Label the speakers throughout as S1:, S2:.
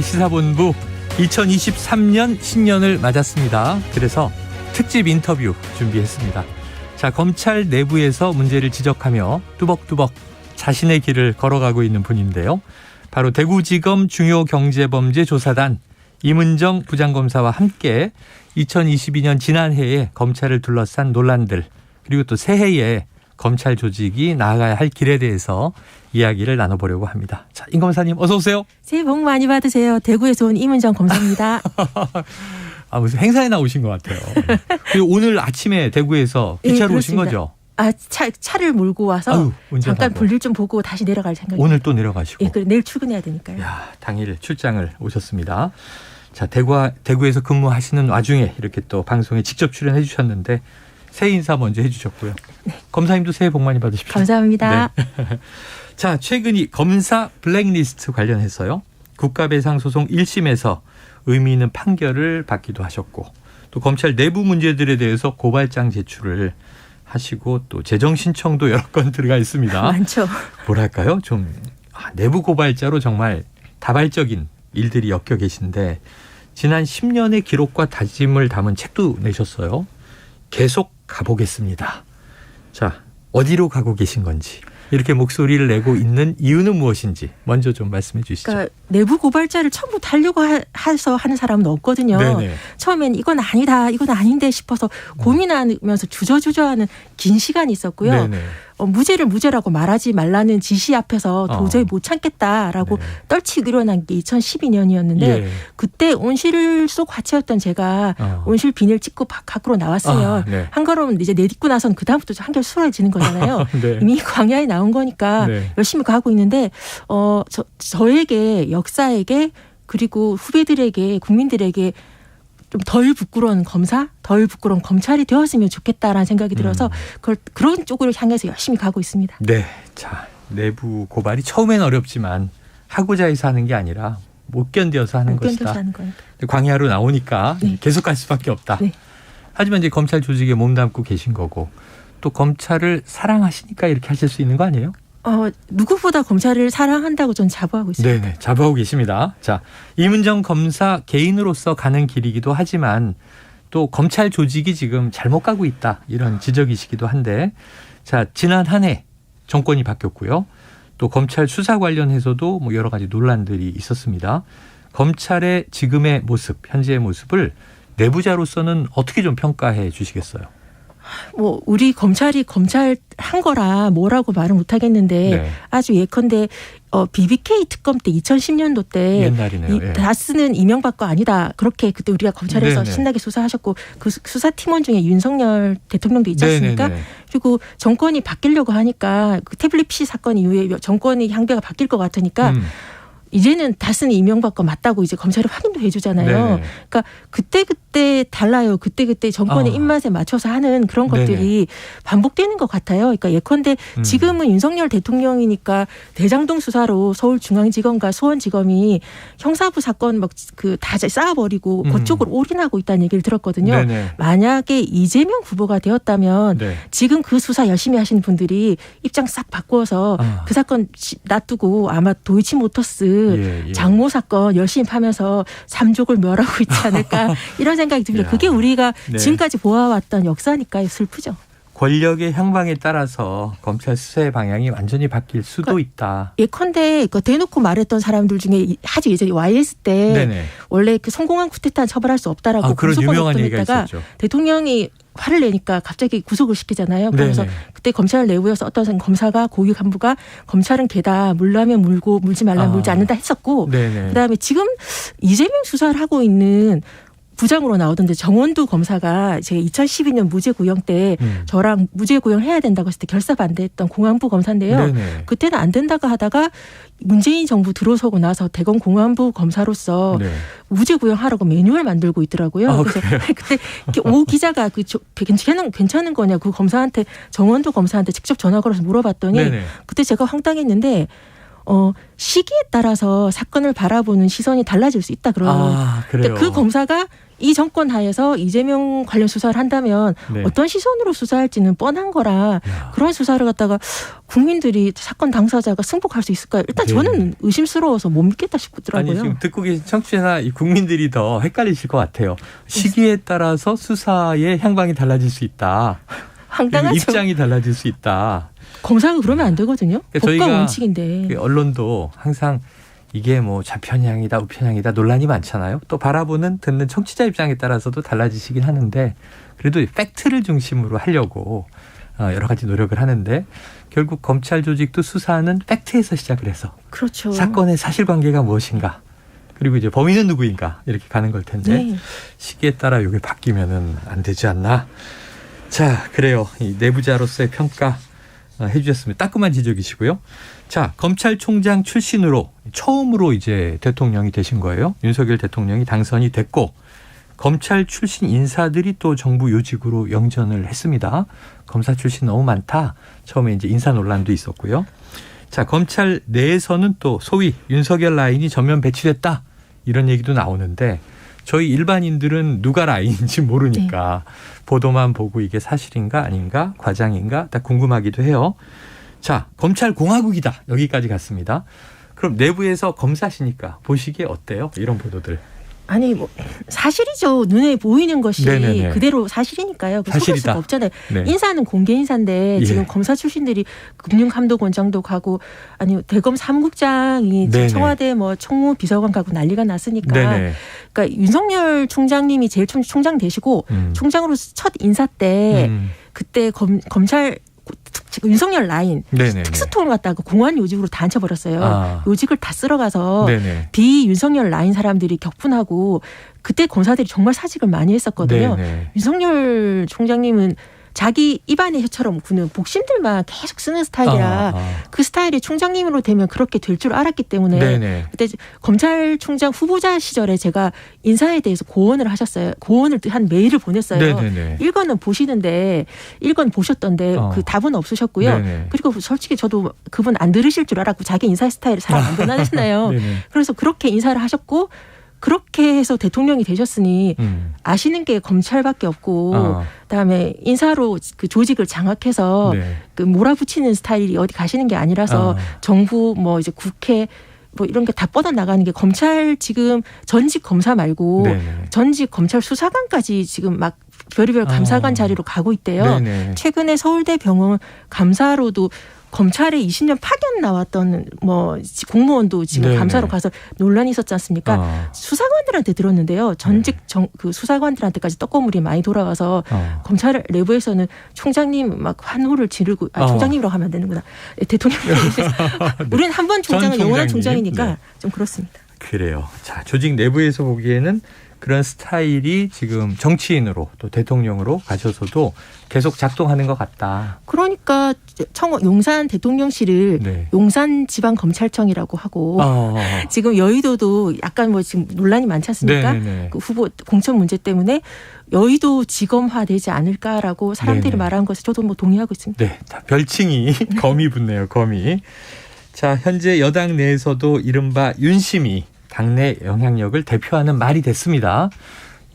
S1: 시사본부 2023년 신년을 맞았습니다. 그래서 특집 인터뷰 준비했습니다. 자, 검찰 내부에서 문제를 지적하며 뚜벅뚜벅 자신의 길을 걸어가고 있는 분인데요. 바로 대구지검 중요경제범죄조사단 임은정 부장검사와 함께 2022년 지난해에 검찰을 둘러싼 논란들, 그리고 또 새해에 검찰 조직이 나아가야 할 길에 대해서 이야기를 나눠보려고 합니다. 자, 임 검사님 어서 오세요.
S2: 새해 복 많이 받으세요. 대구에서 온 임은정 검사입니다.
S1: 무슨 행사에 나오신 것 같아요. 그리고 오늘 아침에 대구에서 기차로 오신 거죠?
S2: 차를 몰고 와서 잠깐 볼일 좀 보고 다시 내려갈 생각입니다.
S1: 오늘 또 내려가시고.
S2: 예, 내일 출근해야 되니까요.
S1: 당일 출장을 오셨습니다. 자, 대구에서 근무하시는 와중에 이렇게 또 방송에 직접 출연해 주셨는데 새해 인사 먼저 해 주셨고요.
S2: 네.
S1: 검사님도 새해 복 많이 받으십시오.
S2: 감사합니다.
S1: 네. 자, 최근이 검사 블랙리스트 관련해서요. 국가배상소송 1심에서 의미 있는 판결을 받기도 하셨고, 또 검찰 내부 문제들에 대해서 고발장 제출을 하시고, 또 재정 신청도 여러 건 들어가 있습니다.
S2: 많죠.
S1: 뭐랄까요? 좀 내부 고발자로 정말 다발적인 일들이 엮여 계신데, 지난 10년의 기록과 다짐을 담은 책도 내셨어요. 계속 가보겠습니다. 자, 어디로 가고 계신 건지, 이렇게 목소리를 내고 있는 이유는 무엇인지 먼저 좀 말씀해 주시죠.
S2: 그러니까 내부 고발자를 처음부터 하려고 해서 하는 사람은 없거든요.
S1: 네네.
S2: 처음엔 이건 아니다, 이건 아닌데 싶어서 고민하면서 주저주저하는 긴 시간이 있었고요.
S1: 네네.
S2: 무죄를 무죄라고 말하지 말라는 지시 앞에서 도저히 못 참겠다라고 떨치고 일어난 게 2012년이었는데
S1: 예.
S2: 그때 온실 속 화채였던 제가 온실 비닐 찍고 밖으로 나왔어요.
S1: 네.
S2: 한 걸음 이제 내딛고 나서는 그다음부터 한결 수월해지는 거잖아요.
S1: 네.
S2: 이미 광야에 나온 거니까 열심히 가고 있는데 저에게 역사에게 그리고 후배들에게 국민들에게 좀 덜 부끄러운 검사, 덜 부끄러운 검찰이 되었으면 좋겠다라는 생각이 들어서 그런 쪽으로 향해서 열심히 가고 있습니다.
S1: 네, 자, 내부 고발이 처음엔 어렵지만 하고자 해서 하는 게 아니라 못 견뎌서 하는 것이다.
S2: 견뎌서 하는 거니까.
S1: 광야로 나오니까 계속 갈 수밖에 없다.
S2: 네.
S1: 하지만 이제 검찰 조직에 몸담고 계신 거고, 또 검찰을 사랑하시니까 이렇게 하실 수 있는 거 아니에요?
S2: 누구보다 검찰을 사랑한다고 저는 자부하고 있습니다.
S1: 네네, 자부하고 계십니다. 자, 임은정 검사 개인으로서 가는 길이기도 하지만 또 검찰 조직이 지금 잘못 가고 있다, 이런 지적이시기도 한데, 자, 지난 한 해 정권이 바뀌었고요. 또 검찰 수사 관련해서도 뭐 여러 가지 논란들이 있었습니다. 검찰의 지금의 모습, 현재의 모습을 내부자로서는 어떻게 좀 평가해 주시겠어요?
S2: 우리 검찰이 검찰 한 거라 뭐라고 말을 못 하겠는데 아주 예컨대 BBK 특검 때 2010년도 때
S1: 옛날이네요.
S2: 다스는 이명박 거 아니다. 그렇게 그때 우리가 검찰에서 신나게 수사하셨고 그 수사팀원 중에 윤석열 대통령도 있지 않습니까? 그리고 정권이 바뀌려고 하니까 그 태블릿 PC 사건 이후에 정권의 향배가 바뀔 것 같으니까 이제는 다스는 이명박 거 맞다고 이제 검찰이 확인도 해주잖아요. 그러니까 그때 달라요. 그때 정권의 입맛에 맞춰서 하는 그런 것들이 반복되는 것 같아요. 그러니까 예컨대 지금은 윤석열 대통령이니까 대장동 수사로 서울중앙지검과 수원지검이 형사부 사건 다 쌓아버리고 그쪽으로 올인하고 있다는 얘기를 들었거든요. 만약에 이재명 후보가 되었다면 지금 그 수사 열심히 하시는 분들이 입장 싹 바꾸어서 그 사건 놔두고 아마 도이치모터스 장모 사건 열심히 파면서 삼족을 멸하고 있지 않을까 이런 생각이 듭니다. 그게 우리가 지금까지 보아왔던 역사니까요. 슬프죠.
S1: 권력의 향방에 따라서 검찰 수사의 방향이 완전히 바뀔 수도 있다.
S2: 예컨대 대놓고 말했던 사람들 중에 아주 예전에 YS 때 원래 그 성공한 쿠데타는 처벌할 수 없다라고
S1: 구속권 없다가
S2: 대통령이 화를 내니까 갑자기 구속을 시키잖아요. 그래서 그때 검찰 내부에서 어떤 검사가 고위 간부가 검찰은 개다, 물라면 물고 물지 말라면 물지 않는다 했었고 그다음에 지금 이재명 수사를 하고 있는 부장으로 나오던데 정원두 검사가 제가 2012년 무죄 구형 때 저랑 무죄 구형해야 된다고 했을 때 결사 반대했던 공안부 검사인데요. 그때는 안 된다고 하다가 문재인 정부 들어서고 나서 대검 공안부 검사로서 무죄 구형하라고 매뉴얼 만들고 있더라고요. 그래서 그때 오 기자가 괜찮은 거냐 그 검사한테 정원두 검사한테 직접 전화 걸어서 물어봤더니 그때 제가 황당했는데 시기에 따라서 사건을 바라보는 시선이 달라질 수 있다 그래요.
S1: 그래요.
S2: 그 검사가 이 정권 하에서 이재명 관련 수사를 한다면
S1: 네.
S2: 어떤 시선으로 수사할지는 뻔한 거라
S1: 야.
S2: 그런 수사를 갖다가 국민들이 사건 당사자가 승복할 수 있을까요? 일단
S1: 네.
S2: 저는 의심스러워서 못 믿겠다 싶더라고요.
S1: 아니 지금 듣고 계신 청취자나 이 국민들이 더 헷갈리실 것 같아요. 시기에 따라서 수사의 향방이 달라질 수 있다.
S2: 황당하죠.
S1: 입장이 달라질 수 있다.
S2: 검사가 그러면 안 되거든요.
S1: 그러니까
S2: 법과
S1: 저희가
S2: 원칙인데.
S1: 언론도 항상 이게 뭐 좌편향이다 우편향이다 논란이 많잖아요. 또 바라보는 듣는 청취자 입장에 따라서도 달라지시긴 하는데 그래도 팩트를 중심으로 하려고 여러 가지 노력을 하는데 결국 검찰 조직도 수사는 팩트에서 시작을 해서
S2: 그렇죠.
S1: 사건의 사실관계가 무엇인가 그리고 이제 범인은 누구인가 이렇게 가는 걸 텐데
S2: 네.
S1: 시기에 따라 이게 바뀌면은 안 되지 않나. 자, 그래요. 이 내부자로서의 평가 해주셨습니다. 따끔한 지적이시고요. 자, 검찰총장 출신으로 처음으로 이제 대통령이 되신 거예요. 윤석열 대통령이 당선이 됐고 검찰 출신 인사들이 또 정부 요직으로 영전을 했습니다. 검사 출신 너무 많다. 처음에 이제 인사 논란도 있었고요. 자, 검찰 내에서는 또 소위 윤석열 라인이 전면 배치됐다. 이런 얘기도 나오는데 저희 일반인들은 누가 라인인지 모르니까 보도만 보고 이게 사실인가 아닌가 과장인가 다 궁금하기도 해요. 자, 검찰 공화국이다. 여기까지 갔습니다. 그럼 내부에서 검사시니까 보시기에 어때요? 이런 보도들.
S2: 아니 뭐 사실이죠. 눈에 보이는 것이
S1: 네네네.
S2: 그대로 사실이니까요. 그 속을
S1: 사실이다.
S2: 수가 없잖아요.
S1: 네.
S2: 인사는 공개 인사인데
S1: 예.
S2: 지금 검사 출신들이 금융감독원장도 가고 아니 대검 사무국장이
S1: 네네.
S2: 청와대 뭐 총무 비서관 가고 난리가 났으니까.
S1: 네네.
S2: 그러니까 윤석열 총장님이 제일 총장 되시고 총장으로서 첫 인사 때 그때 검찰 윤석열 라인
S1: 네네네.
S2: 특수통을 갖다가 공안 요직으로 다 앉혀버렸어요. 요직을 다 쓸어가서
S1: 네네.
S2: 비윤석열 라인 사람들이 격분하고 그때 검사들이 정말 사직을 많이 했었거든요.
S1: 네네.
S2: 윤석열 총장님은 자기 입안의 혀처럼 구는 복심들만 계속 쓰는 스타일이라 그 스타일이 총장님으로 되면 그렇게 될 줄 알았기 때문에
S1: 네네.
S2: 그때 검찰총장 후보자 시절에 제가 인사에 대해서 고언을 하셨어요. 고언을 한 메일을 보냈어요.
S1: 네네네.
S2: 1건은 보시는데 1건 보셨던데 그 답은 없으셨고요.
S1: 네네.
S2: 그리고 솔직히 저도 그분 안 들으실 줄 알았고 자기 인사 스타일을 잘 안 변하잖아요. 그래서 그렇게 인사를 하셨고 그렇게 해서 대통령이 되셨으니 아시는 게 검찰밖에 없고 그다음에 인사로 그 조직을 장악해서 그 몰아붙이는 스타일이 어디 가시는 게 아니라서 정부 뭐 이제 국회 뭐 이런 게 다 뻗어 나가는 게 검찰 지금 전직 검사 말고 전직 검찰 수사관까지 지금 막 별의별 감사관 자리로 가고 있대요. 최근에 서울대 병원 감사로도 검찰에 20년 파견 나왔던 뭐 공무원도 지금 감사로 가서 논란이 있었지 않습니까? 수사관들한테 들었는데요. 전직 그 수사관들한테까지 떡고물이 많이 돌아와서 검찰 내부에서는 총장님 막 환호를 지르고 총장님이라고 하면 안 되는구나. 대통령님. 우리는 한 번 총장은 영원한 총장이니까 좀 그렇습니다.
S1: 그래요. 자, 조직 내부에서 보기에는 그런 스타일이 지금 정치인으로 또 대통령으로 가셔서도 계속 작동하는 것 같다.
S2: 그러니까 용산 대통령실을 용산지방검찰청이라고 하고 지금 여의도도 약간 뭐 지금 논란이 많지 않습니까? 그 후보 공천 문제 때문에 여의도 지검화되지 않을까라고 사람들이 말한 것에 저도 뭐 동의하고 있습니다.
S1: 네, 별칭이 검이 붙네요. 검이. 자, 현재 여당 내에서도 이른바 윤심이 당내 영향력을 대표하는 말이 됐습니다.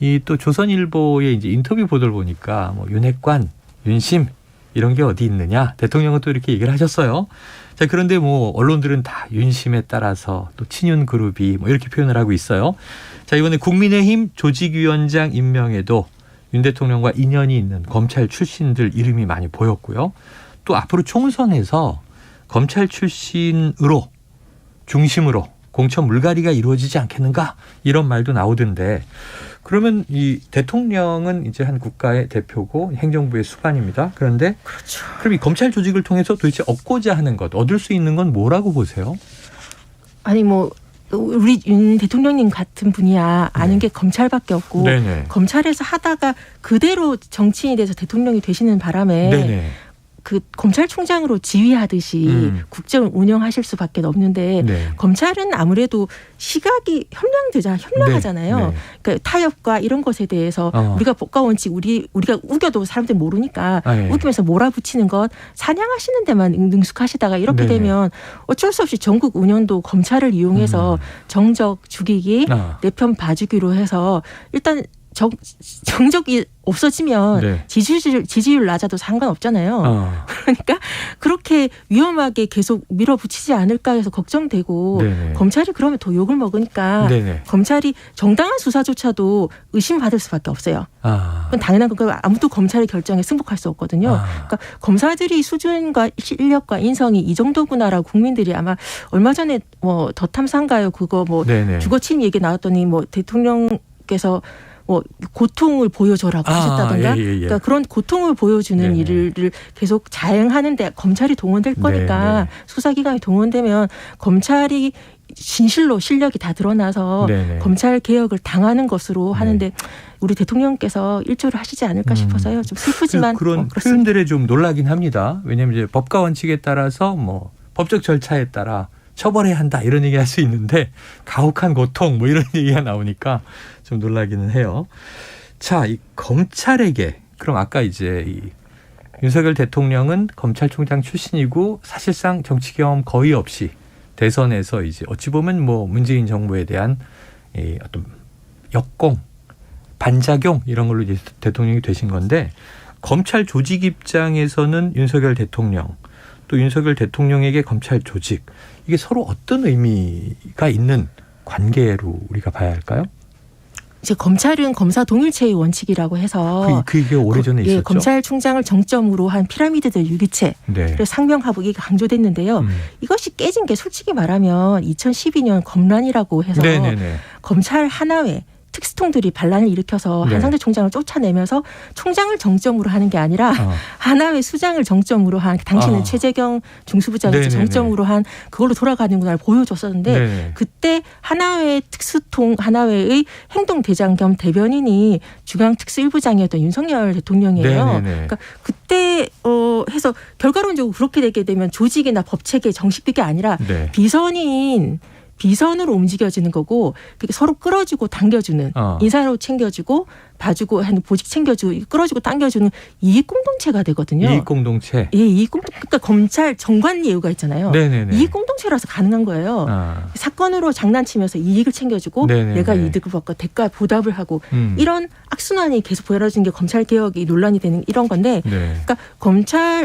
S1: 이 또 조선일보의 이제 인터뷰 보도를 보니까 뭐 윤핵관, 윤심 이런 게 어디 있느냐. 대통령은 또 이렇게 얘기를 하셨어요. 자, 그런데 뭐 언론들은 다 윤심에 따라서 또 친윤 그룹이 뭐 이렇게 표현을 하고 있어요. 자, 이번에 국민의힘 조직위원장 임명에도 윤 대통령과 인연이 있는 검찰 출신들 이름이 많이 보였고요. 또 앞으로 총선에서 검찰 출신으로 중심으로 공천 물갈이가 이루어지지 않겠는가 이런 말도 나오던데 그러면 이 대통령은 이제 한 국가의 대표고 행정부의 수반입니다. 그런데 그럼 이 검찰 조직을 통해서 도대체 얻고자 하는 것, 얻을 수 있는 건 뭐라고 보세요?
S2: 아니 뭐 우리 윤 대통령님 같은 분이야 아는 게 검찰밖에 없고 검찰에서 하다가 그대로 정치인이 돼서 대통령이 되시는 바람에 그 검찰총장으로 지휘하듯이 국정을 운영하실 수밖에 없는데
S1: 네.
S2: 검찰은 아무래도 시각이 현명하잖아요.
S1: 네. 네.
S2: 그러니까 타협과 이런 것에 대해서 우리가 법과 원칙 우리가 우겨도 사람들이 모르니까
S1: 네.
S2: 우기면서 몰아붙이는 것 사냥하시는 데만 능숙하시다가 이렇게
S1: 네.
S2: 되면 어쩔 수 없이 전국 운영도 검찰을 이용해서 정적 죽이기 내 편 봐주기로 해서 일단 정적이 없어지면
S1: 네.
S2: 지지율 낮아도 상관없잖아요. 그러니까 그렇게 위험하게 계속 밀어붙이지 않을까 해서 걱정되고
S1: 네네.
S2: 검찰이 그러면 더 욕을 먹으니까
S1: 네네.
S2: 검찰이 정당한 수사조차도 의심받을 수밖에 없어요. 그건 당연한 거고 아무도 검찰의 결정에 승복할 수 없거든요. 그러니까 검사들이 수준과 실력과 인성이 이 정도구나라고 국민들이 아마 얼마 전에 뭐 더 탐사인가요? 그거 뭐 주거침 얘기 나왔더니 뭐 대통령께서 뭐 고통을 보여줘라고 하셨다던가 그러니까 그런 고통을 보여주는 일을 계속 자행하는데 검찰이 동원될 거니까 수사기관이 동원되면 검찰이 진실로 실력이 다 드러나서 검찰 개혁을 당하는 것으로 하는데 우리 대통령께서 일조를 하시지 않을까 싶어서요. 좀 슬프지만
S1: 그런 표현들에 좀 놀라긴 합니다. 왜냐하면 이제 법과 원칙에 따라서 뭐 법적 절차에 따라 처벌해야 한다 이런 얘기 할 수 있는데 가혹한 고통 뭐 이런 얘기가 나오니까 좀 놀라기는 해요. 자, 이 검찰에게 그럼 아까 이제 이 윤석열 대통령은 검찰총장 출신이고 사실상 정치 경험 거의 없이 대선에서 이제 어찌 보면 뭐 문재인 정부에 대한 이 어떤 역공, 반작용 이런 걸로 이제 대통령이 되신 건데 검찰 조직 입장에서는 윤석열 대통령 또 윤석열 대통령에게 검찰 조직 이게 서로 어떤 의미가 있는 관계로 우리가 봐야 할까요?
S2: 이제 검찰은 검사 동일체의 원칙이라고 해서
S1: 그게 오래전에 있었죠.
S2: 검찰총장을 정점으로 한 피라미드들 유기체 그래서 상명하복이 강조됐는데요. 이것이 깨진 게 솔직히 말하면 2012년 검란이라고 해서 검찰 하나회 특수통들이 반란을 일으켜서 한상대 총장을 쫓아내면서 총장을 정점으로 하는 게 아니라 하나회 수장을 정점으로 한 당시는 최재경 중수부장이 정점으로 한 그걸로 돌아가는구나를 보여줬었는데 그때 하나회 특수통 하나회의 행동대장 겸 대변인이 중앙특수일부장이었던 윤석열 대통령이에요. 그러니까 그때 해서 결과론적으로 그렇게 되게 되면 조직이나 법체계 정식되게 아니라 비선으로 움직여지는 거고 서로 끌어주고 당겨주는 인사로 챙겨주고 봐주고 하는 보직 챙겨주고 끌어주고 당겨주는 이익공동체가 되거든요.
S1: 이익공동체.
S2: 예, 그러니까 검찰 정관 예우가 있잖아요. 이익공동체라서 가능한 거예요. 사건으로 장난치면서 이익을 챙겨주고 내가 이득을 받고 대가 보답을 하고 이런 악순환이 계속 벌어지는 게 검찰 개혁이 논란이 되는 이런 건데 그러니까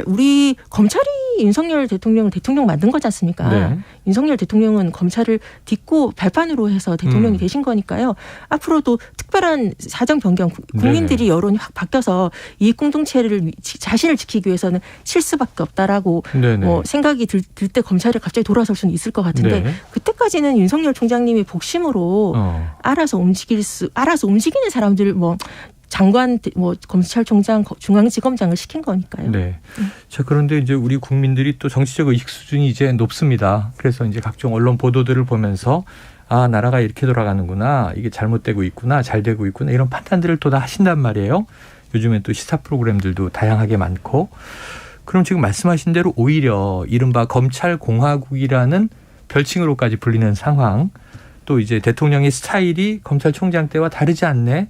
S2: 우리 검찰이 윤석열 대통령을 대통령 만든 거지 않습니까? 윤석열 대통령은 검찰을 딛고 발판으로 해서 대통령이 되신 거니까요. 앞으로도 특별한 사정 변경 국민들이 여론이 확 바뀌어서 이익공동체를 자신을 지키기 위해서는 칠 수밖에 없다라고 뭐 생각이 들 때 검찰이 갑자기 돌아설 수는 있을 것 같은데 그때까지는 윤석열 총장님이 복심으로 알아서 움직이는 사람들 뭐 장관, 뭐 검찰총장, 중앙지검장을 시킨 거니까요.
S1: 자, 그런데 이제 우리 국민들이 또 정치적 의식 수준이 이제 높습니다. 그래서 이제 각종 언론 보도들을 보면서 아, 나라가 이렇게 돌아가는구나, 이게 잘못되고 있구나, 잘 되고 있구나 이런 판단들을 또 다 하신단 말이에요. 요즘엔 또 시사 프로그램들도 다양하게 많고. 그럼 지금 말씀하신 대로 오히려 이른바 검찰공화국이라는 별칭으로까지 불리는 상황, 또 이제 대통령의 스타일이 검찰총장 때와 다르지 않네.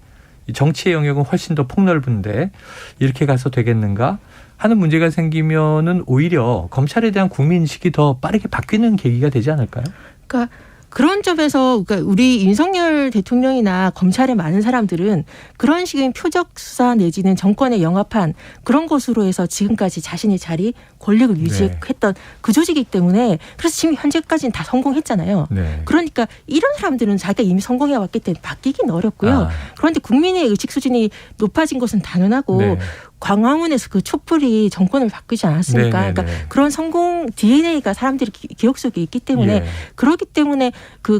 S1: 정치의 영역은 훨씬 더 폭넓은데 이렇게 가서 되겠는가 하는 문제가 생기면은 오히려 검찰에 대한 국민인식이 더 빠르게 바뀌는 계기가 되지 않을까요?
S2: 그러니까 그런 점에서 그러니까 우리 윤석열 대통령이나 검찰의 많은 사람들은 그런 식의 표적 수사 내지는 정권에 영합한 그런 것으로 해서 지금까지 자신의 자리, 권력을 유지했던 그 조직이기 때문에 그래서 지금 현재까지는 다 성공했잖아요. 그러니까 이런 사람들은 자기가 이미 성공해왔기 때문에 바뀌기는 어렵고요. 그런데 국민의 의식 수준이 높아진 것은 당연하고 광화문에서 그 촛불이 정권을 바꾸지 않았습니까? 그러니까 그런 성공 DNA가 사람들이 기억 속에 있기 때문에 그렇기 때문에 그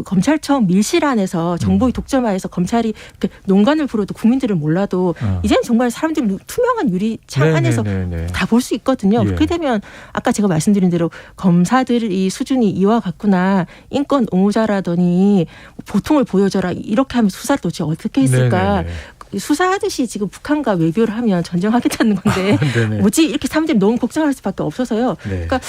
S2: 검찰청 밀실 안에서 정보의 독점하에서 검찰이 농간을 부려도 국민들을 몰라도 이제는 정말 사람들이 투명한 유리창 안에서 다 볼 수 있거든요. 그렇게 되면 아까 제가 말씀드린 대로 검사들이 수준이 이와 같구나, 인권 옹호자라더니 보통을 보여줘라 이렇게 하면 수사를 도대체 어떻게 했을까? 수사하듯이 지금 북한과 외교를 하면 전쟁하겠다는 건데 뭐지 이렇게 사람들이 너무 걱정할 수밖에 없어서요.
S1: 네.
S2: 그러니까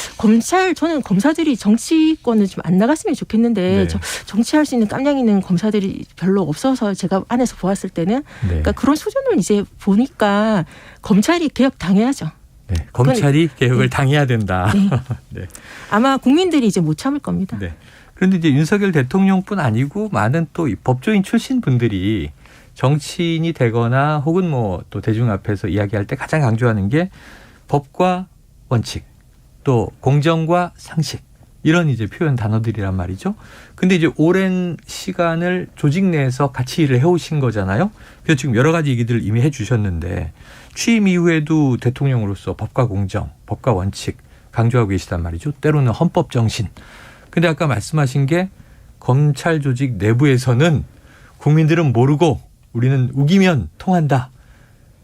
S2: 저는 검사들이 정치권을 좀 안 나갔으면 좋겠는데
S1: 네.
S2: 정치할 수 있는 깜냥 있는 검사들이 별로 없어서 제가 안에서 보았을 때는 그러니까 그런 수준을 이제 보니까 검찰이 개혁 당해야죠.
S1: 네. 검찰이 개혁을 당해야 된다.
S2: 네.
S1: 네.
S2: 아마 국민들이 이제 못 참을 겁니다.
S1: 네. 그런데 이제 윤석열 대통령뿐 아니고 많은 또 법조인 출신 분들이 정치인이 되거나 혹은 뭐 또 대중 앞에서 이야기할 때 가장 강조하는 게 법과 원칙, 또 공정과 상식 이런 이제 표현 단어들이란 말이죠. 근데 이제 오랜 시간을 조직 내에서 같이 일을 해오신 거잖아요. 그래서 지금 여러 가지 얘기들을 이미 해주셨는데 취임 이후에도 대통령으로서 법과 공정, 법과 원칙 강조하고 계시단 말이죠. 때로는 헌법 정신. 근데 아까 말씀하신 게 검찰 조직 내부에서는 국민들은 모르고 우리는 우기면 통한다.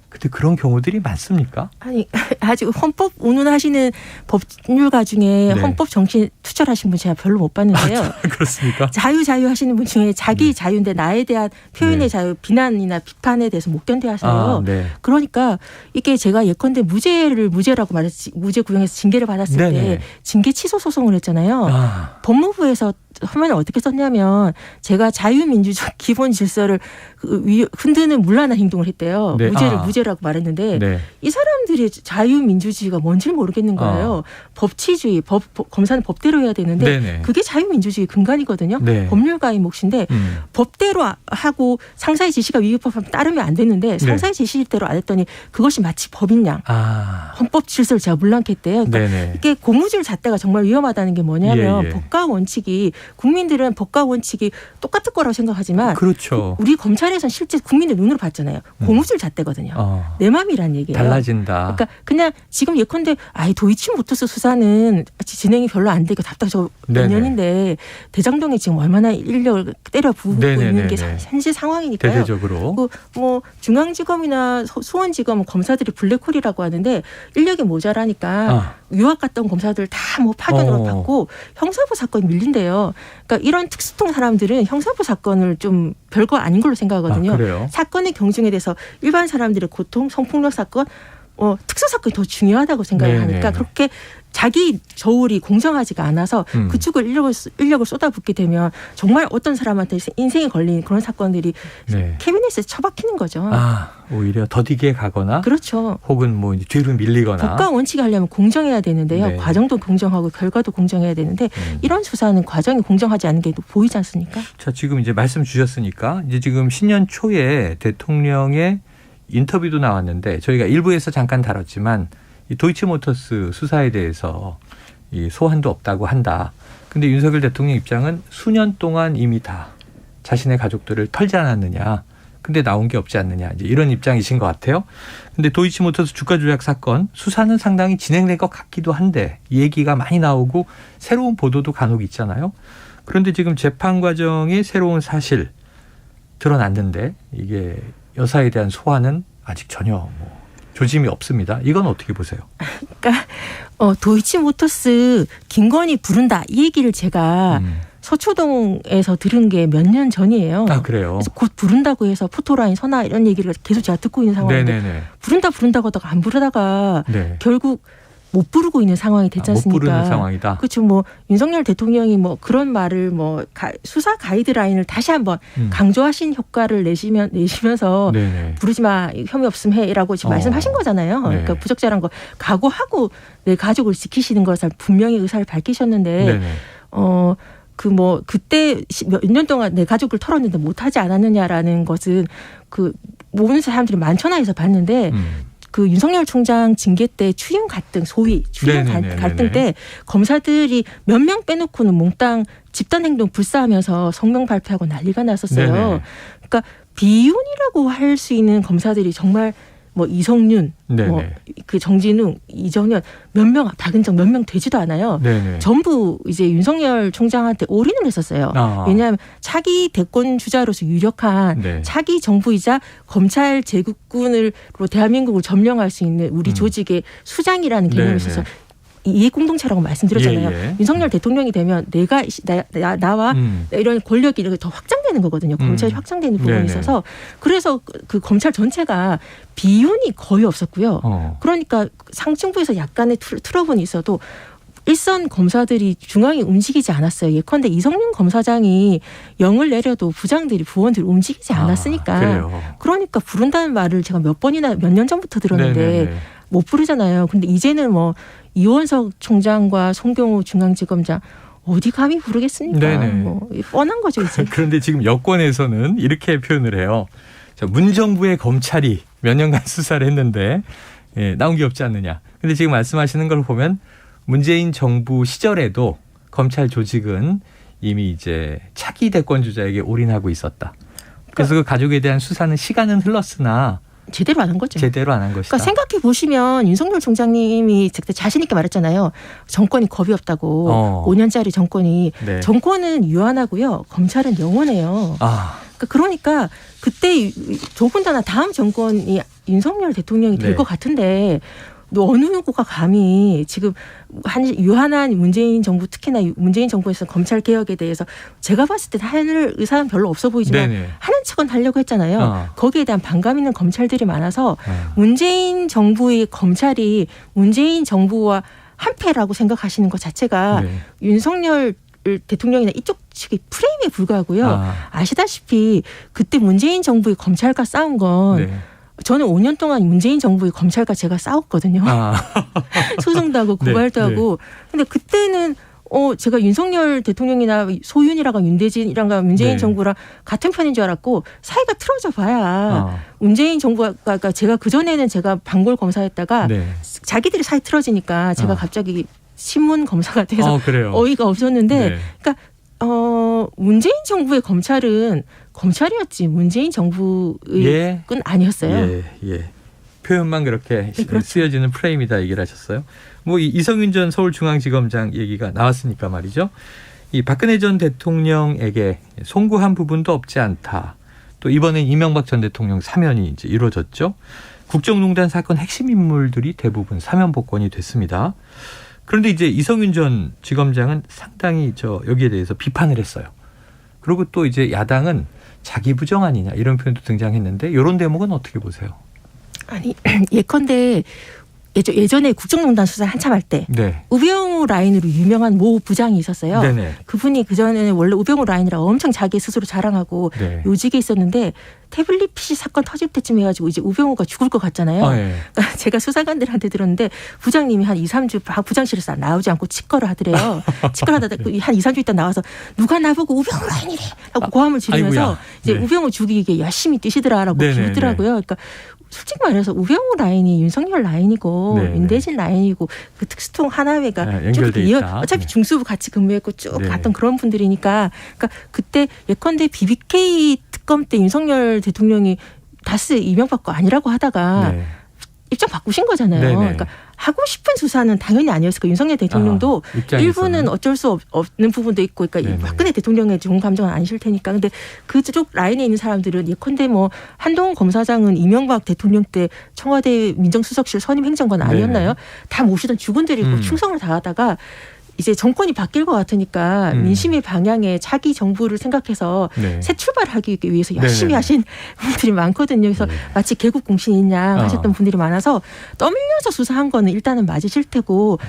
S1: 근데 그런 경우들이 많습니까?
S2: 아니 아직 헌법 운운하시는 법률가 중에
S1: 네.
S2: 헌법 정신 투철하신 분 제가 별로 못 봤는데요.
S1: 그렇습니까?
S2: 자유 하시는 분 중에 자기 자유인데 나에 대한 표현의 자유, 비난이나 비판에 대해서 못 견뎌하세요.
S1: 네.
S2: 그러니까 이게 제가 예컨대 무죄라고 말했지 무죄 구형에서 징계를 받았을 때 징계 취소 소송을 했잖아요. 법무부에서 화면을 어떻게 썼냐면 제가 자유민주적 기본 질서를 흔드는 문란한 행동을 했대요.
S1: 네.
S2: 무죄라고 말했는데 이 사람들이 자유민주주의가 뭔지 모르겠는 거예요. 법치주의, 검사는 법대로 해야 되는데 그게 자유민주주의 근간이거든요. 법률가의 몫인데 법대로 하고 상사의 지시가 위법하면 따르면 안 되는데 상사의 지시대로 안 했더니 그것이 마치 법인 양 헌법 질서를 제가 물랑케 했대요. 그러니까 이게 고무줄 잣대가 정말 위험하다는 게 뭐냐면 법과 원칙이 국민들은 법과 원칙이 똑같을 거라고 생각하지만
S1: 그렇죠.
S2: 우리 검찰에서는 실제 국민들 눈으로 봤잖아요. 고무줄 잣대거든요. 내 맘이란 얘기예요.
S1: 달라진다.
S2: 그러니까 그냥 지금 예컨대 도이치모터스 수사는 진행이 별로 안 되고 답답해서 몇 년인데 대장동에 지금 얼마나 인력을 때려 부고 있는 게 현재 상황이니까요.
S1: 대대적으로.
S2: 뭐 중앙지검이나 수원지검 검사들이 블랙홀이라고 하는데 인력이 모자라니까 유학 갔다 온 검사들 다 뭐 파견으로 받고 형사부 사건이 밀린대요. 그러니까 이런 특수통 사람들은 형사부 사건을 좀 별거 아닌 걸로 생각하거든요. 사건의 경중에 대해서 일반 사람들의 고통, 성폭력 사건, 특수 사건이 더 중요하다고 생각을 하니까 그렇게 자기 저울이 공정하지가 않아서 그쪽을 인력을 쏟아붓게 되면 정말 어떤 사람한테 인생에 걸린 그런 사건들이 캐비넷에 처박히는 거죠.
S1: 오히려 더디게 가거나
S2: 그렇죠.
S1: 혹은 뭐 뒤로 밀리거나.
S2: 법과 원칙이 하려면 공정해야 되는데요. 과정도 공정하고 결과도 공정해야 되는데 이런 수사는 과정이 공정하지 않은 게 보이지 않습니까?
S1: 자, 지금 이제 말씀 주셨으니까 이제 지금 신년 초에 대통령의 인터뷰도 나왔는데 저희가 일부에서 잠깐 다뤘지만 이 도이치모터스 수사에 대해서 이 소환도 없다고 한다. 근데 윤석열 대통령 입장은 수년 동안 이미 다 자신의 가족들을 털지 않았느냐. 근데 나온 게 없지 않느냐. 이제 이런 입장이신 것 같아요. 근데 도이치모터스 주가 조작 사건 수사는 상당히 진행된 것 같기도 한데 얘기가 많이 나오고 새로운 보도도 간혹 있잖아요. 그런데 지금 재판 과정에 새로운 사실 드러났는데 이게 여사에 대한 소환은 아직 전혀 조짐이 없습니다. 이건 어떻게 보세요?
S2: 그러니까 도이치모터스 김건희 부른다 이 얘기를 제가 서초동에서 들은 게 몇 년 전이에요.
S1: 그래요?
S2: 그래서 곧 부른다고 해서 포토라인 선화 이런 얘기를 계속 제가 듣고 있는 상황인데 부른다고 하다가 안 부르다가 결국 못 부르고 있는 상황이 됐지 않습니까?
S1: 못 부르는 상황이다.
S2: 그렇죠. 뭐 윤석열 대통령이 뭐 그런 말을 수사 가이드라인을 다시 한번 강조하신 효과를 내시면서 부르지 마 혐의 없음 해라고 지금 말씀하신 거잖아요. 그러니까 부적절한 거 각오하고 내 가족을 지키시는 것을 분명히 의사를 밝히셨는데 그때 몇 년 동안 내 가족을 털었는데 못하지 않았느냐라는 것은 모든 사람들이 만천하에서 봤는데. 그 윤석열 총장 징계 때 추임 갈등 소위 추임 갈등 때 검사들이 몇 명 빼놓고는 몽땅 집단 행동 불사하면서 성명 발표하고 난리가 났었어요. 그러니까 비윤이라고 할 수 있는 검사들이 정말 이성윤, 그 정진웅, 이정현 박은정 몇 명 되지도 않아요. 전부 이제 윤석열 총장한테 올인을 했었어요. 왜냐하면 차기 대권 주자로서 유력한 차기 정부이자 검찰 제국군으로 대한민국을 점령할 수 있는 우리 조직의 수장이라는 개념이 있어서 이해 공동체라고 말씀드렸잖아요.
S1: 예.
S2: 윤석열 대통령이 되면 나와 이런 권력이 이렇게 더 확장되는 거거든요. 검찰이 확장되는 부분이
S1: 네네.
S2: 있어서 그래서 그 검찰 전체가 비윤이 거의 없었고요. 그러니까 상층부에서 약간의 트러블이 있어도 일선 검사들이 중앙이 움직이지 않았어요. 예컨대 이성윤 검사장이 영을 내려도 부장들이 부원들이 움직이지 않았으니까. 그러니까 부른다는 말을 제가 몇 년 전부터 들었는데
S1: 네네네.
S2: 못 부르잖아요. 근데 이제는 뭐 이원석 총장과 송경호 중앙지검장 어디 감히 부르겠습니까?
S1: 네네.
S2: 뭐 뻔한 거죠 이제.
S1: 그런데 지금 여권에서는 이렇게 표현을 해요. 자, 문정부의 검찰이 몇 년간 수사를 했는데 나온 게 없지 않느냐. 근데 지금 말씀하시는 걸 보면 문재인 정부 시절에도 검찰 조직은 이미 이제 차기 대권 주자에게 올인하고 있었다. 그래서 그 가족에 대한 수사는 시간은 흘렀으나
S2: 제대로 안 한 거죠.
S1: 제대로 안 한 것이다.
S2: 그러니까 생각해 보시면 윤석열 총장님이 그때 자신 있게 말했잖아요. 정권이 겁이 없다고. 5년짜리 정권이.
S1: 네.
S2: 정권은 유한하고요. 검찰은 영원해요. 그러니까 그때 더군다나 다음 정권이 윤석열 대통령이 될 것 같은데 어느 누구가 감히 지금 유한한 문재인 정부 특히나 문재인 정부에서 검찰 개혁에 대해서 제가 봤을 때 할 의사는 별로 없어 보이지만 하는 척은 하려고 했잖아요. 거기에 대한 반감 있는 검찰들이 많아서 문재인 정부의 검찰이 문재인 정부와 한패라고 생각하시는 것 자체가 윤석열 대통령이나 이쪽 측의 프레임에 불과하고요. 아시다시피 그때 문재인 정부의 검찰과 싸운 건 저는 5년 동안 문재인 정부의 검찰과 제가 싸웠거든요. 소송도 하고 고발도 하고. 근데 그때는 제가 윤석열 대통령이나 소윤이라가 윤대진이랑가 문재인 정부랑 같은 편인 줄 알았고 사이가 틀어져 봐야 문재인 정부가 그러니까 제가 그전에는 제가 반골 검사였다가 자기들이 사이 틀어지니까 제가 갑자기 신문 검사가 돼서 어이가 없었는데 그러니까 문재인 정부의 검찰은 검찰이었지 문재인 정부의 건 아니었어요.
S1: 표현만 그렇게 쓰여지는 프레임이다 얘기를 하셨어요. 뭐 이성윤 전 서울중앙지검장 얘기가 나왔으니까 말이죠. 이 박근혜 전 대통령에게 송구한 부분도 없지 않다. 또 이번엔 이명박 전 대통령 사면이 이제 이루어졌죠. 국정농단 사건 핵심 인물들이 대부분 사면 복권이 됐습니다. 그런데 이제 이성윤 전 지검장은 상당히 여기에 대해서 비판을 했어요. 그리고 또 이제 야당은 자기 부정 아니냐 이런 표현도 등장했는데 이런 대목은 어떻게 보세요?
S2: 아니 예컨대 예전에 국정농단 수사 한참 할 때 우병우 라인으로 유명한 모 부장이 있었어요. 그분이 그전에는 원래 우병우 라인이라고 엄청 자기 스스로 자랑하고 요직에 있었는데 태블릿 PC 사건 터질 때쯤 해가지고 이제 우병우가 죽을 것 같잖아요. 그러니까 제가 수사관들한테 들었는데 부장님이 한 2, 3주 부장실에서 나오지 않고 치과를 하더래요. 치과를 하다가 한 2, 3주 있다 나와서 누가 나보고 우병우 라인이래 하고 고함을 지르면서 이제 우병우 죽이기 열심히 뛰시더라라고 비웃더라고요. 그러니까 솔직히 말해서 우병우 라인이 윤석열 라인이고 윤대진 라인이고 그 특수통 하나회가 쭉 어차피 중수부 같이 근무했고 쭉 갔던 그런 분들이니까 그러니까 그때 예컨대 BBK 특검 때 윤석열 대통령이 다스 이명박 거 아니라고 하다가 입장 바꾸신 거잖아요. 그러니까 하고 싶은 수사는 당연히 아니었을 거예요. 윤석열 대통령도 일부는 어쩔 수 없는 부분도 있고 그러니까 박근혜 대통령의 좋은 감정은 아니실 테니까. 근데 그쪽 라인에 있는 사람들은 예컨대 뭐 한동훈 검사장은 이명박 대통령 때 청와대 민정수석실 선임 행정관 아니었나요? 다 모시던 주군들이고 충성을 다하다가 이제 정권이 바뀔 것 같으니까 민심의 방향에 자기 정부를 생각해서 새 출발하기 위해서 열심히 하신 분들이 많거든요. 그래서 마치 개국 공신이냐 하셨던 분들이 많아서 떠밀려서 수사한 거는 일단은 맞으실 테고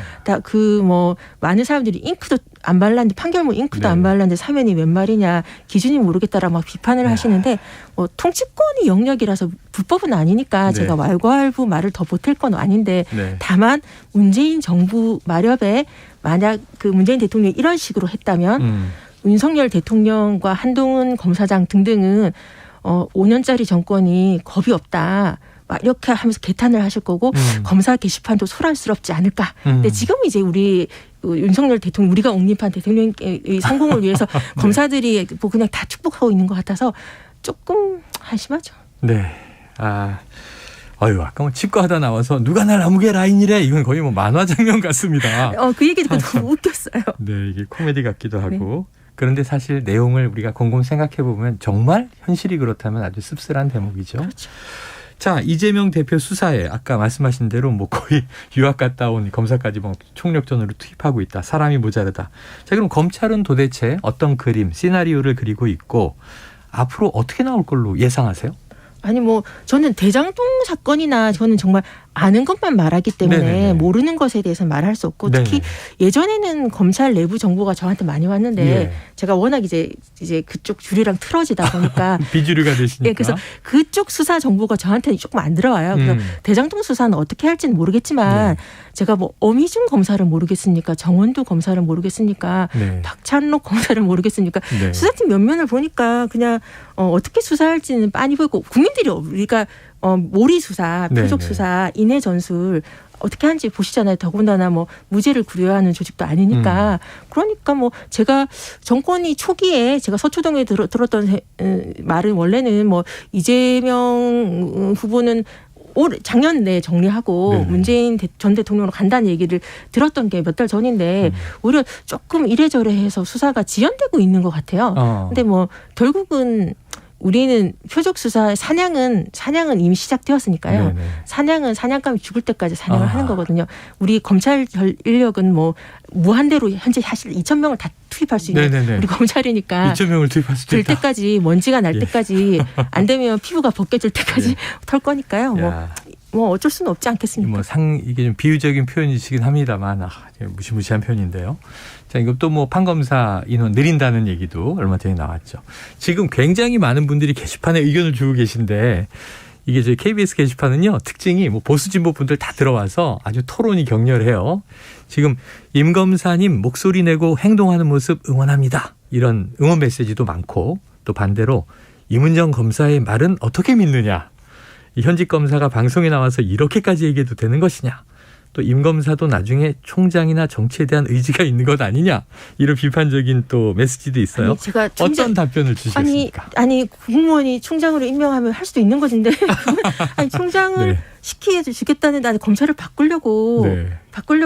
S2: 뭐 많은 사람들이 잉크도 안 발랐는데 판결문 잉크도 안 발랐는데 사면이 웬 말이냐 기준이 모르겠다라고 막 비판을 하시는데 뭐 통치권이 영역이라서 불법은 아니니까 제가 왈가왈부 말을 더 보탤 건 아닌데 다만 문재인 정부 마렵에 만약 그 문재인 대통령이 이런 식으로 했다면 윤석열 대통령과 한동훈 검사장 등등은 5년짜리 정권이 겁이 없다. 막 이렇게 하면서 개탄을 하실 거고 검사 게시판도 소란스럽지 않을까. 근데 지금 이제 우리 윤석열 대통령 우리가 옹립한 대통령의 성공을 위해서 검사들이 뭐 그냥 다 축복하고 있는 것 같아서 조금 한심하죠.
S1: 아까 뭐 치과 하다 나와서 누가 날 아무개 라인이래 이건 거의 뭐 만화 장면 같습니다.
S2: 그 얘기 듣고 너무 웃겼어요.
S1: 이게 코미디 같기도 하고. 그런데 사실 내용을 우리가 곰곰 생각해 보면 정말 현실이 그렇다면 아주 씁쓸한 대목이죠. 자, 이재명 대표 수사에 아까 말씀하신 대로 뭐 거의 유학 갔다 온 검사까지 뭐 총력전으로 투입하고 있다. 사람이 모자르다. 자, 그럼 검찰은 도대체 어떤 그림, 시나리오를 그리고 있고 앞으로 어떻게 나올 걸로 예상하세요?
S2: 아니 뭐 저는 대장동 사건이나 저는 정말 아는 것만 말하기 때문에
S1: 네네네.
S2: 모르는 것에 대해서는 말할 수 없고 특히
S1: 네네.
S2: 예전에는 검찰 내부 정보가 저한테 많이 왔는데
S1: 예.
S2: 제가 워낙 이제 그쪽 줄이랑 틀어지다 보니까
S1: 비주류가 되시니까.
S2: 예, 그래서 그쪽 수사 정보가 저한테는 조금 안 들어와요. 그래서 대장동 수사는 어떻게 할지는 모르겠지만 제가 뭐 엄희준 검사를 모르겠습니까? 정원도 검사를 모르겠습니까?
S1: 네.
S2: 박찬록 검사를 모르겠습니까?
S1: 네.
S2: 수사팀 면면을 보니까 그냥 어떻게 수사할지는 빤히 보이고 국민들이 우리가 몰이 수사, 표적
S1: 네네.
S2: 수사, 인해 전술 어떻게 하는지 보시잖아요. 더군다나 뭐 무죄를 구려하는 조직도 아니니까. 그러니까 뭐 제가 정권이 초기에 제가 서초동에 들었던 말은 원래는 뭐 이재명 후보는 작년 내에 정리하고
S1: 네네.
S2: 문재인 전 대통령으로 간다는 얘기를 들었던 게 몇 달 전인데 오히려 조금 이래저래 해서 수사가 지연되고 있는 것 같아요. 근데 뭐 결국은 우리는 표적 수사 사냥은 이미 시작되었으니까요.
S1: 네네.
S2: 사냥은 사냥감이 죽을 때까지 사냥을 하는 거거든요. 우리 검찰 인력은 뭐 무한대로 현재 사실 2,000명을 다 투입할 수 있는
S1: 네네네.
S2: 우리 검찰이니까
S1: 2,000명을 투입할 수
S2: 될
S1: 있다.
S2: 때까지 먼지가 날
S1: 예.
S2: 때까지 안 되면 피부가 벗겨질 때까지
S1: 예.
S2: 털 거니까요.
S1: 야.
S2: 뭐 어쩔 수는 없지 않겠습니까?
S1: 이게 좀 비유적인 표현이시긴 합니다만 무시무시한 표현인데요. 자, 이거 또 뭐 판검사 인원 늘린다는 얘기도 얼마 전에 나왔죠. 지금 굉장히 많은 분들이 게시판에 의견을 주고 계신데 이게 저희 KBS 게시판은요 특징이 뭐 보수 진보 분들 다 들어와서 아주 토론이 격렬해요. 지금 임 검사님 목소리 내고 행동하는 모습 응원합니다. 이런 응원 메시지도 많고 또 반대로 임은정 검사의 말은 어떻게 믿느냐. 이 현직 검사가 방송에 나와서 이렇게까지 얘기해도 되는 것이냐. 또 임 검사도 나중에 총장이나 정치에 대한 의지가 있는 것 아니냐. 이런 비판적인 또 메시지도 있어요.
S2: 아니, 제가
S1: 어떤 답변을 주시겠습니까?
S2: 아니 국무원이 총장으로 임명하면 할 수도 있는 것인데 아니 총장을
S1: 네.
S2: 시키겠다는 나는 검찰을 바꾸려고
S1: 네.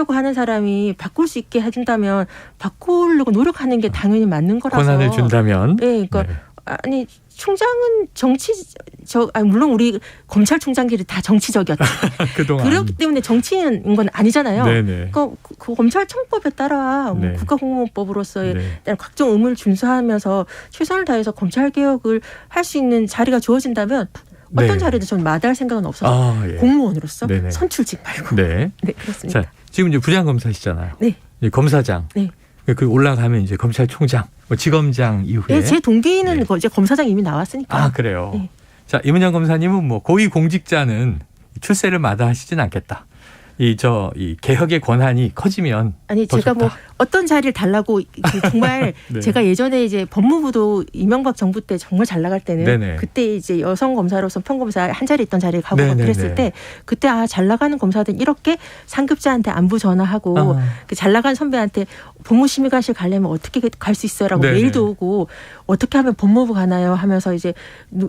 S2: 하는 사람이 바꿀 수 있게 해준다면 바꾸려고 노력하는 게 당연히 맞는 거라서
S1: 권한을 준다면.
S2: 네, 그러니까
S1: 네.
S2: 아니 총장은 물론 우리 검찰총장들이 다 정치적이었죠.
S1: 그동안.
S2: 그렇기 때문에 정치인인 건 아니잖아요.
S1: 네네.
S2: 그러니까 그 검찰청법에 따라
S1: 네.
S2: 국가공무원법으로서의
S1: 네.
S2: 각종 의무를 준수하면서 최선을 다해서 검찰 개혁을 할 수 있는 자리가 주어진다면 어떤
S1: 네.
S2: 자리도 저는 마다할 생각은 없어서
S1: 예.
S2: 공무원으로서
S1: 네네.
S2: 선출직 말고.
S1: 네.
S2: 네, 그렇습니다.
S1: 자, 지금 이제 부장검사시잖아요.
S2: 네.
S1: 이제 검사장.
S2: 네.
S1: 그 올라가면 이제 검찰총장, 뭐 지검장 이후에.
S2: 네, 제 동기는
S1: 네.
S2: 이제 검사장 이미 나왔으니까.
S1: 아, 그래요.
S2: 네.
S1: 자, 임은정 검사님은 뭐 고위 공직자는 출세를 마다하시진 않겠다. 이 개혁의 권한이 커지면
S2: 아니
S1: 더
S2: 제가
S1: 좋다.
S2: 뭐 어떤 자리를 달라고 정말
S1: 네.
S2: 제가 예전에 이제 법무부도 이명박 정부 때 정말 잘 나갈 때는
S1: 네네.
S2: 그때 이제 여성 검사로서 평검사 한 자리 있던 자리에 가고 막
S1: 네네네.
S2: 그랬을 때 그때 잘 나가는 검사들 이렇게 상급자한테 안부 전화하고 잘 나간 선배한테 법무심의관실 가려면 어떻게 갈 수 있어라고
S1: 네네.
S2: 메일도 오고 어떻게 하면 법무부 가나요 하면서 이제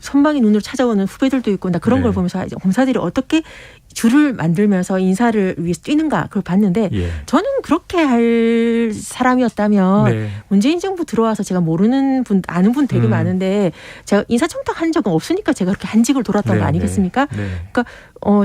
S2: 선방의 눈으로 찾아오는 후배들도 있고 나 그런
S1: 네.
S2: 걸 보면서 이제 검사들이 어떻게 줄을 만들면서 인사를 위해서 뛰는가 그걸 봤는데
S1: 예.
S2: 저는 그렇게 할 사람이었다면
S1: 네.
S2: 문재인 정부 들어와서 제가 모르는 분 아는 분 되게 많은데 제가 인사청탁한 적은 없으니까 제가 그렇게 한직을 돌았던
S1: 네,
S2: 거 아니겠습니까?
S1: 네.
S2: 그러니까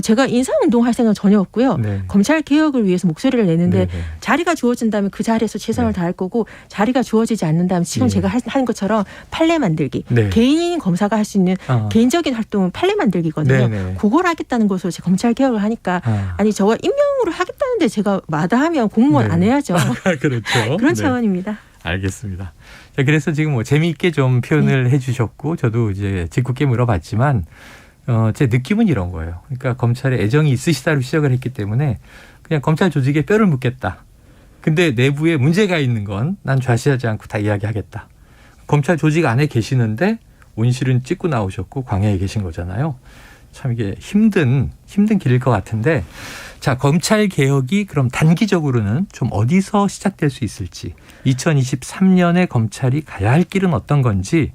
S2: 제가 인사운동할 생각은 전혀 없고요.
S1: 네.
S2: 검찰 개혁을 위해서 목소리를 내는데
S1: 네, 네.
S2: 자리가 주어진다면 그 자리에서 최선을
S1: 네.
S2: 다할 거고 자리가 주어지지 않는다면 지금
S1: 예.
S2: 제가 하는 것처럼 판례 만들기
S1: 네.
S2: 개인인 검사가 할 수 있는 개인적인 활동은 판례 만들기거든요.
S1: 네, 네.
S2: 그걸 하겠다는 것으로 제 검찰 개혁을 하니까 아니 저가 임명으로 하겠다는데 제가 마다하면 공무원
S1: 네.
S2: 안 해야죠.
S1: 그렇죠.
S2: 그런
S1: 네.
S2: 차원입니다.
S1: 알겠습니다. 자, 그래서 지금 뭐 재미있게 좀 표현을 해주셨고 저도 이제 짓궂게 물어봤지만 제 느낌은 이런 거예요. 그러니까 검찰에 애정이 있으시다로 시작을 했기 때문에 그냥 검찰 조직에 뼈를 묻겠다. 근데 내부에 문제가 있는 건 난 좌시하지 않고 다 이야기하겠다. 검찰 조직 안에 계시는데 온실은 찍고 나오셨고 광야에 계신 거잖아요. 참 이게 힘든 길일 것 같은데 자, 검찰 개혁이 그럼 단기적으로는 좀 어디서 시작될 수 있을지 2023년에 검찰이 가야 할 길은 어떤 건지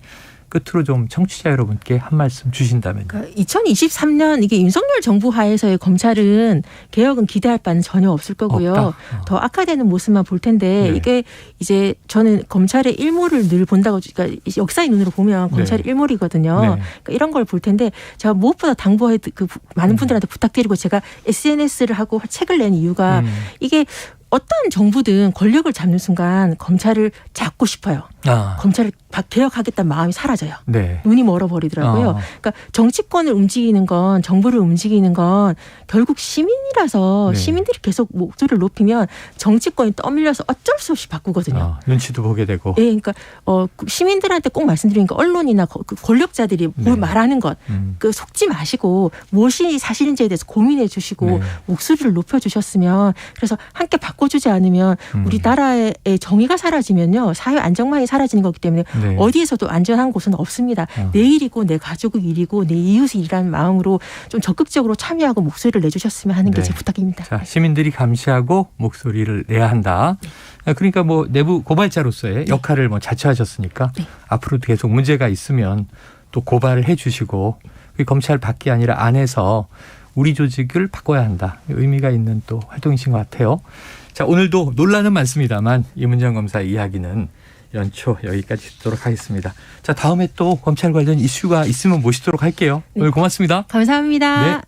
S1: 끝으로 좀 청취자 여러분께 한 말씀 주신다면요.
S2: 그러니까 2023년 이게 윤석열 정부 하에서의 검찰은 개혁은 기대할 바는 전혀 없을 거고요.
S1: 없다.
S2: 더 악화되는 모습만 볼 텐데
S1: 네.
S2: 이게 이제 저는 검찰의 일몰을 늘 본다고 그러니까 역사의 눈으로 보면 검찰이
S1: 네.
S2: 일몰이거든요.
S1: 네.
S2: 그러니까 이런 걸 볼 텐데 제가 무엇보다 당부해 많은 분들한테 부탁드리고 제가 SNS를 하고 책을 낸 이유가 이게 어떤 정부든 권력을 잡는 순간 검찰을 잡고 싶어요. 검찰을 개혁하겠다는 마음이 사라져요.
S1: 네.
S2: 눈이 멀어버리더라고요. 그러니까 정치권을 움직이는 건 정부를 움직이는 건 결국 시민이라서
S1: 네.
S2: 시민들이 계속 목소리를 높이면 정치권이 떠밀려서 어쩔 수 없이 바꾸거든요.
S1: 눈치도 보게 되고.
S2: 예, 그러니까 시민들한테 꼭 말씀드리니까 언론이나 그 권력자들이
S1: 네.
S2: 말하는 것, 그 속지 마시고 무엇이 사실인지에 대해서 고민해 주시고
S1: 네.
S2: 목소리를 높여 주셨으면 그래서 함께 바꿔주지 않으면 우리나라의 정의가 사라지면요 사회 안정망이 사라지는 거기 때문에
S1: 네.
S2: 어디에서도 안전한 곳은 없습니다. 내 일이고 내 가족의 일이고 내 이웃의 일이라는 마음으로 좀 적극적으로 참여하고 목소리를 내주셨으면 하는 게
S1: 네.
S2: 제 부탁입니다.
S1: 자, 시민들이 감시하고 목소리를 내야 한다. 그러니까 뭐 내부 고발자로서의 역할을 뭐 자처하셨으니까
S2: 네.
S1: 앞으로도 계속 문제가 있으면 또 고발을 해 주시고 검찰 밖이 아니라 안에서 우리 조직을 바꿔야 한다. 의미가 있는 또 활동이신 것 같아요. 자, 오늘도 논란은 많습니다만 이문정 검사 이야기는 연초 여기까지 듣도록 하겠습니다. 자, 다음에 또 검찰 관련 이슈가 있으면 모시도록 할게요. 오늘 고맙습니다.
S2: 감사합니다.
S1: 네.